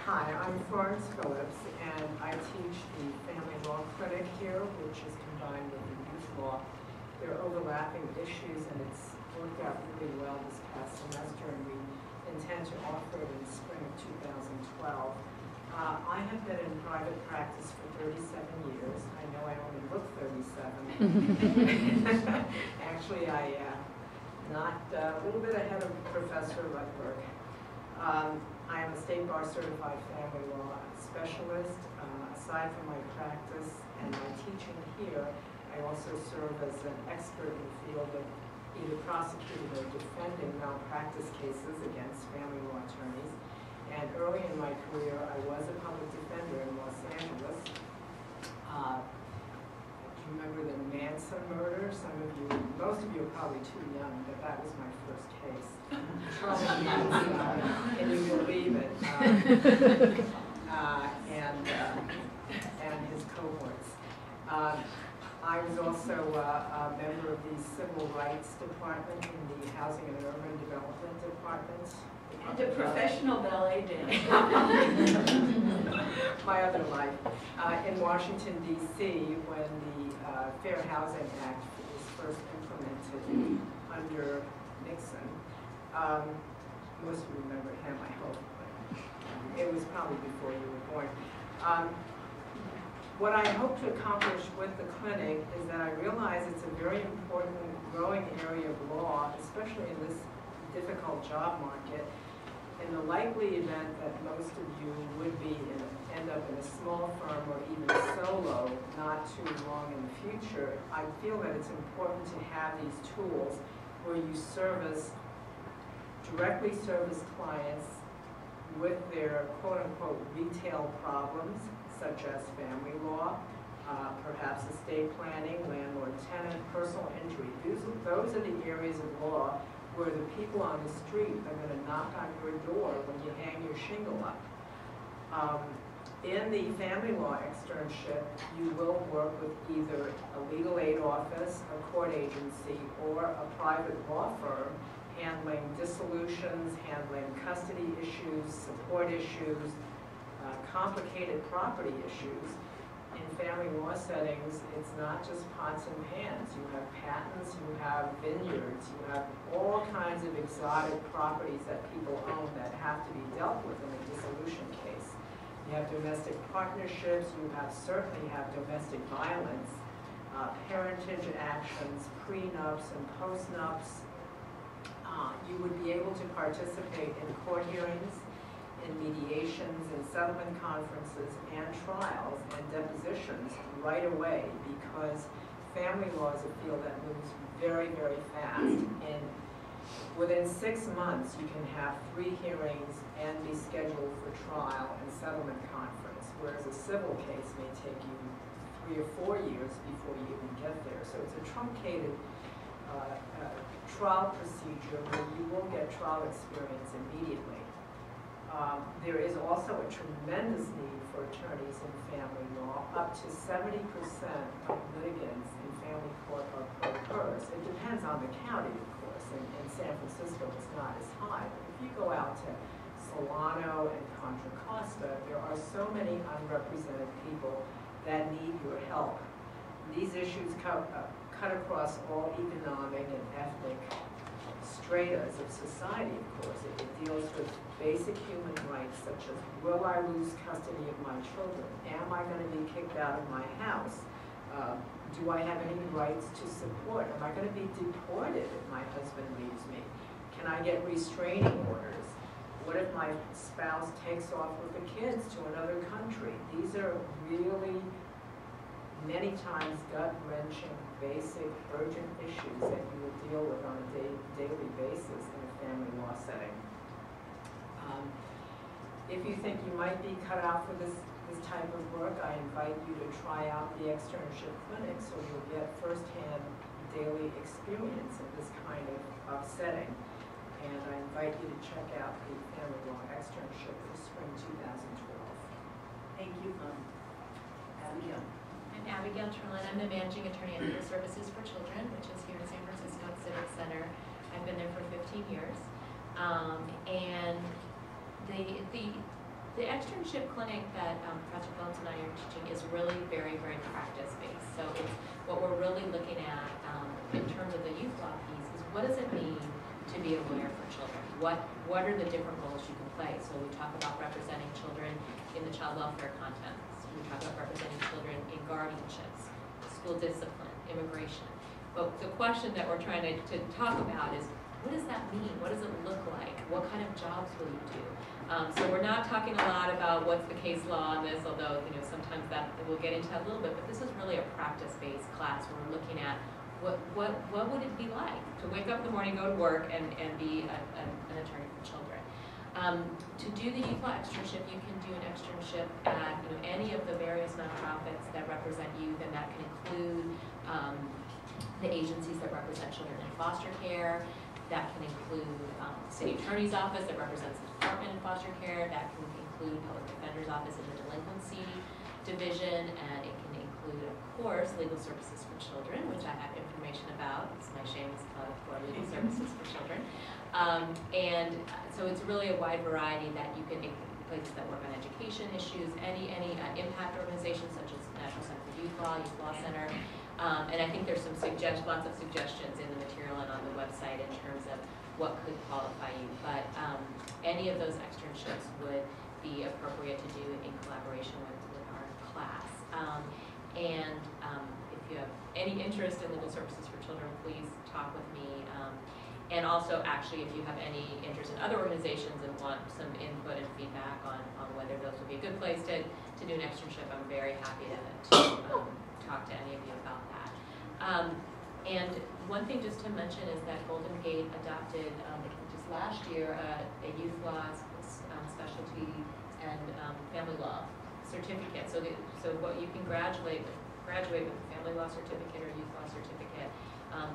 Hi, I'm Florence Phillips, and I teach the Family Law Clinic here, which is combined with the Youth Law. There are overlapping issues, and it's worked out really well this past semester, and we intend to offer it in spring of 2012. I have been in private practice for 37 years. I know I only look 37. Actually, not a little bit ahead of Professor Lutberg. I am a state bar certified family law specialist. Aside from my practice and my teaching here, I also serve as an expert in the field of either prosecuting or defending malpractice cases against family law attorneys. And early in my career, I was a public defender in Los Angeles. Do you remember the Manson murder? Most of you are probably too young, but that was my first case. Charles Manson, can you believe it? And his cohorts. I was also a member of the Civil Rights Department in the Housing and Urban Development Department. And a professional ballet dancer. My other life. In Washington, D.C., when the Fair Housing Act was first implemented under Nixon. Most of you remember him, I hope. But it was probably before you were born. What I hope to accomplish with the clinic is that I realize it's a very important growing area of law, especially in this difficult job market. In the likely event that most of you would end up in a small firm or even solo not too long in the future, I feel that it's important to have these tools where you directly service clients with their quote-unquote retail problems, such as family law, perhaps estate planning, landlord-tenant, personal injury. Those are the areas of law where the people on the street are going to knock on your door when you hang your shingle up. In the family law externship, you will work with either a legal aid office, a court agency, or a private law firm handling dissolutions, handling custody issues, support issues, complicated property issues. In family law settings, it's not just pots and pans. You have patents, you have vineyards, you have all kinds of exotic properties that people own that have to be dealt with in a dissolution case. You have domestic partnerships, you certainly have domestic violence, parentage actions, prenups and postnups. You would be able to participate in court hearings, in mediations, in settlement conferences, and trials and depositions right away, because family law is a field that moves very, very fast. And within 6 months, you can have 3 hearings and be scheduled for trial and settlement conference, whereas a civil case may take you 3 or 4 years before you even get there. So it's a truncated trial procedure where you will get trial experience immediately. There is also a tremendous need for attorneys in family law. Up to 70% of litigants in family court are pro-pers. It depends on the county, of course. In San Francisco, it's not as high. But if you go out to Solano and Contra Costa, there are so many unrepresented people that need your help. These issues cut across all economic and ethnic stratas of society, of course. It deals with basic human rights, such as, will I lose custody of my children? Am I going to be kicked out of my house? Do I have any rights to support? Am I going to be deported if my husband leaves me? Can I get restraining orders? What if my spouse takes off with the kids to another country? These are really, many times, gut-wrenching, basic, urgent issues that you will deal with on a daily basis in a family law setting. If you think you might be cut out for this type of work, I invite you to try out the externship clinic so you'll get firsthand daily experience in this kind of setting. And I invite you to check out the family law externship for spring 2012. Thank you, Abigail. I'm Abigail Trillin. I'm the managing attorney at Legal Services for Children, which is here in San Francisco at Civic Center. I've been there for 15 years. And the The externship clinic that Professor Phillips and I are teaching is really very, very practice-based. So it's what we're really looking at in terms of the youth law piece is what does it mean to be a lawyer for children? What are the different roles you can play? So we talk about representing children in the child welfare contexts. We talk about representing children in guardianships, school discipline, immigration. But the question that we're trying to talk about is, what does that mean? What does it look like? What kind of jobs will you do? So we're not talking a lot about what's the case law on this, although sometimes that we'll get into that a little bit. But this is really a practice-based class where we're looking at what would it be like to wake up in the morning, go to work, and be an attorney for children. To do the youth law externship, you can do an externship at any of the various nonprofits that represent youth, and that can include the agencies that represent children in foster care. That can include city attorney's office that represents the department in foster care. That can include public defender's office in the delinquency division, and it can include, of course, legal services for children, which I have information about. It's my shameless plug for legal services for children. And so it's really a wide variety that you can, places that work on education issues, any impact organizations such as National Center for Youth Law, Youth Law Center. And I think there's lots of suggestions in the material and on the website in terms of what could qualify you. But any of those externships would be appropriate to do in collaboration with our class. And if you have any interest in legal services for children, please talk with me. And also, actually, if you have any interest in other organizations and want some input and feedback on whether those would be a good place to do an externship, I'm very happy to talk to any of you about that. And one thing just to mention is that Golden Gate adopted just last year a youth law specialty and family law certificate. So what you can graduate with a family law certificate or youth law certificate,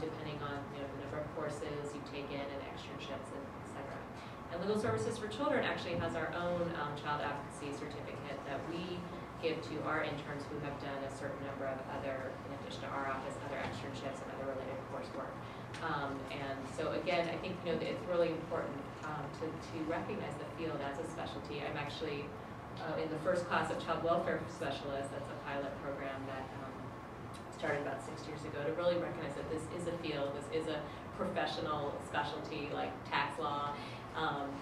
depending on the number of courses you've taken and externships, and etc. And Legal Services for Children actually has our own child advocacy certificate that we give to our interns who have done a certain number of other, in addition to our office, other externships and other related coursework. And so again, I think it's really important to recognize the field as a specialty. I'm actually in the first class of child welfare specialists. That's a pilot program that started about 6 years ago to really recognize that this is a field, this is a professional specialty like tax law,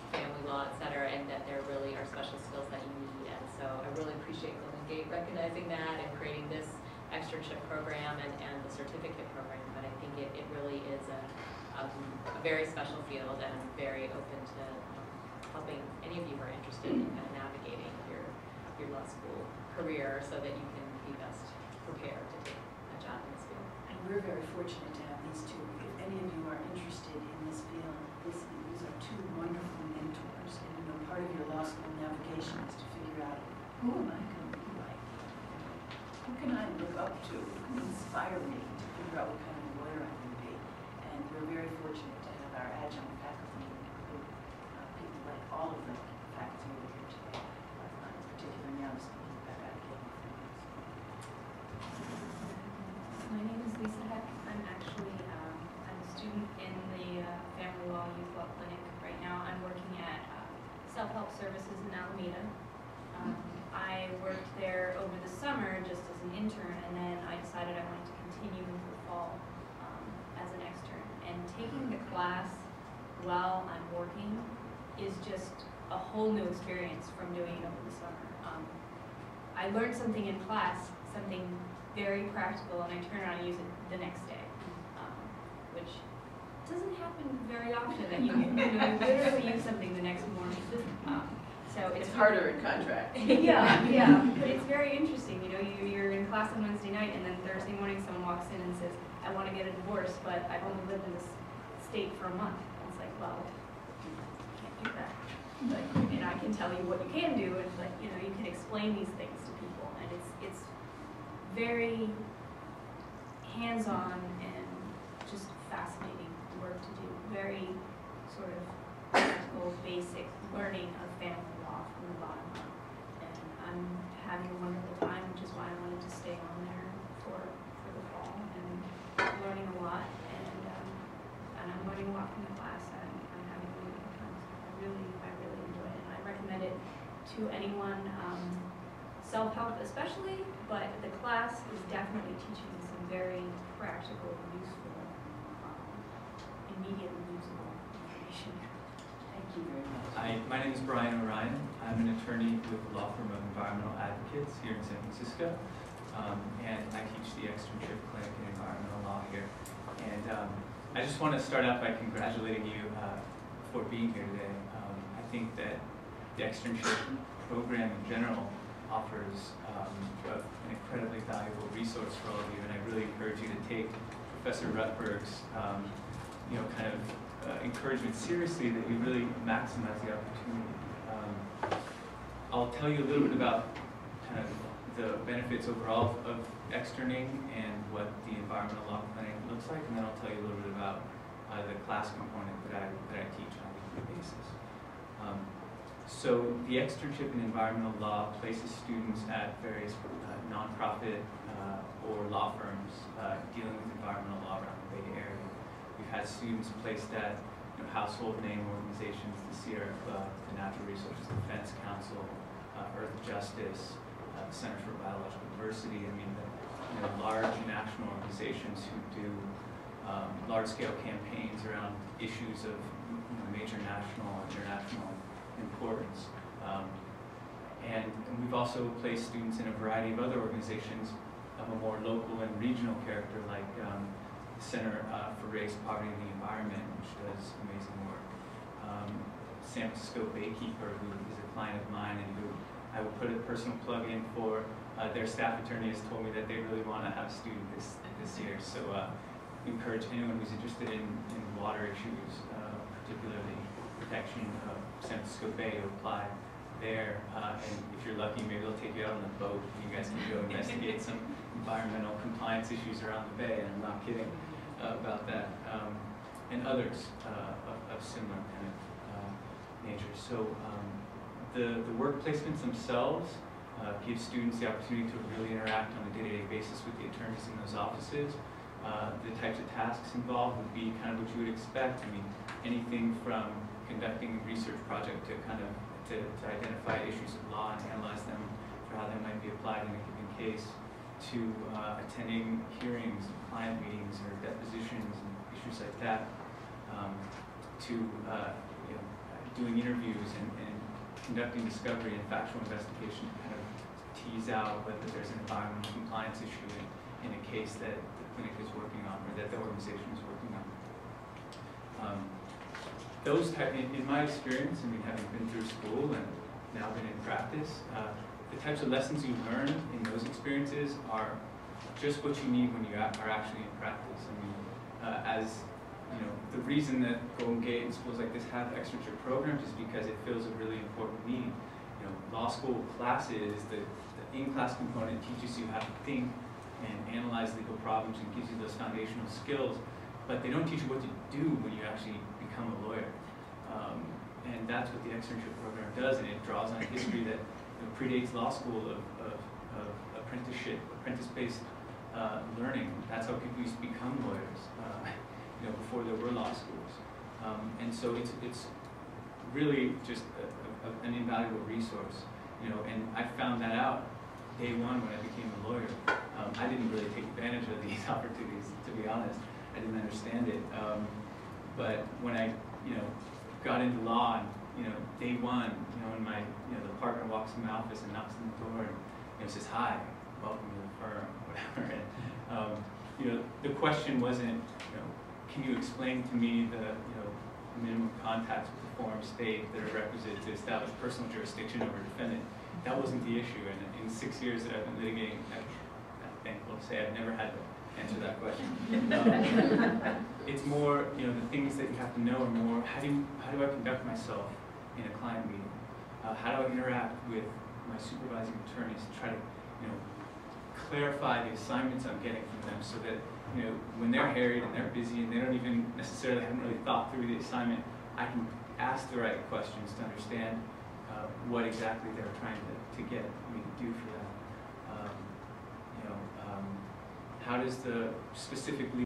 family law, et cetera, and that there really are special skills that you need. And so I really appreciate Golden Gate recognizing that and creating this externship program and the certificate program. But I think it really is a very special field, and I'm very open to helping any of you who are interested in kind of navigating your law school career so that you can be best prepared to take a job in this field. And we're very fortunate to have these two. If any of you are interested in this field, these are two wonderful mentors. And part of your law school navigation is to figure out, who am I going to be like? Who can I look up to? Who can inspire me to figure out what kind of lawyer I'm going to be? And we're very fortunate to have our adjunct faculty include people like all of the faculty who are here today. In particular, now speaking about Abigail. My name is Lisa Heck. I'm actually I'm a student in the Family Law Youth Law Clinic right now. I'm working at Self-Help Services in Alameda. I worked there over the summer just as an intern, and then I decided I wanted to continue in the fall as an extern. And taking the class while I'm working is just a whole new experience from doing it over the summer. I learned something in class, something very practical, and I turn around and use it the next day, which doesn't happen very often that you literally use something the next morning. So It's harder in contract. yeah, but it's very interesting. You're in class on Wednesday night, and then Thursday morning someone walks in and says, I want to get a divorce, but I've only lived in this state for a month. And it's like, well, you can't do that. And I can tell you what you can do, and you can explain these things to people, and it's very hands-on and just fascinating work to do. Very sort of practical, basic learning of family law from the bottom up. And I'm having a wonderful time, which is why I wanted to stay on there for the fall, and learning a lot. And I'm learning a lot from the class. I'm having a wonderful time. So I really enjoy it, and I recommend it to anyone, self-help especially, but the class is definitely teaching me some very practical, useful, immediately usable information. Thank you very much. Hi, my name is Orion. I'm an attorney with the law firm of Environmental Advocates here in San Francisco, and I teach the Externship Clinic in Environmental Law here. And I just want to start out by congratulating you for being here today. I think that the externship program in general offers an incredibly valuable resource for all of you, and I really encourage you to take Professor Rutberg's kind of encouragement seriously, that you really maximize the opportunity. I'll tell you a little bit about kind of the benefits overall of externing and what the environmental law clinic looks like, and then I'll tell you a little bit about the class component that I teach on a weekly basis. So the externship in environmental law places students at various nonprofit or law firms dealing with environmental law around the Bay Area. We've had students placed at household name organizations, the Sierra Club, the Natural Resources Defense Council, Earth Justice, the Center for Biological Diversity. I mean, the large national organizations who do large-scale campaigns around issues of major national and international importance. And we've also placed students in a variety of other organizations of a more local and regional character, like the Center for Race, Poverty, and the Environment, which does amazing work. San Francisco Baykeeper, who is a client of mine and who I will put a personal plug in for, their staff attorney has told me that they really want to have a student this year. So encourage anyone who's interested in water issues, particularly protection of San Francisco Bay, to apply there. And if you're lucky, maybe they'll take you out on a boat and you guys can go investigate some environmental compliance issues around the Bay, and I'm not kidding about that. And others of similar kind of nature. So the work placements themselves give students the opportunity to really interact on a day-to-day basis with the attorneys in those offices. The types of tasks involved would be kind of what you would expect. I mean, anything from conducting a research project to kind of to identify issues of law and analyze them for how they might be applied in a given case, to attending hearings, client meetings, or depositions and issues like that, to doing interviews and conducting discovery and factual investigation to kind of tease out whether there's an environmental compliance issue in a case that the clinic is working on or that the organization is working on. Those type, in my experience, I mean, having been through school and now been in practice, the types of lessons you learn in those experiences are just what you need when you are actually in practice. I mean, the reason that Golden Gate and schools like this have externship programs is because it fills a really important need. Law school classes, the in-class component teaches you how to think and analyze legal problems and gives you those foundational skills, but they don't teach you what to do when you actually become a lawyer. And that's what the externship program does, and it draws on a history that predates law school of apprentice-based learning. That's how people used to become lawyers, before there were law schools. And so it's really just an invaluable resource, and I found that out day one when I became a lawyer. I didn't really take advantage of these opportunities, to be honest. I didn't understand it. But when I, got into law, and, day one, when the partner walks in my office and knocks on the door and says, "Hi, welcome to the firm," whatever. And, the question wasn't, can you explain to me the, minimum contacts with the forum state that are requisite to establish personal jurisdiction over a defendant? That wasn't the issue. And in 6 years that I've been litigating, I'm thankful to say I've never had to answer that question. It's more, the things that you have to know are more, how do I conduct myself in a client meeting? How do I interact with my supervising attorneys to try to, clarify the assignments I'm getting from them, so that, when they're harried and they're busy and they don't even necessarily haven't really thought through the assignment, I can ask the right questions to understand what exactly they're trying to get me to do for that. How does the specifically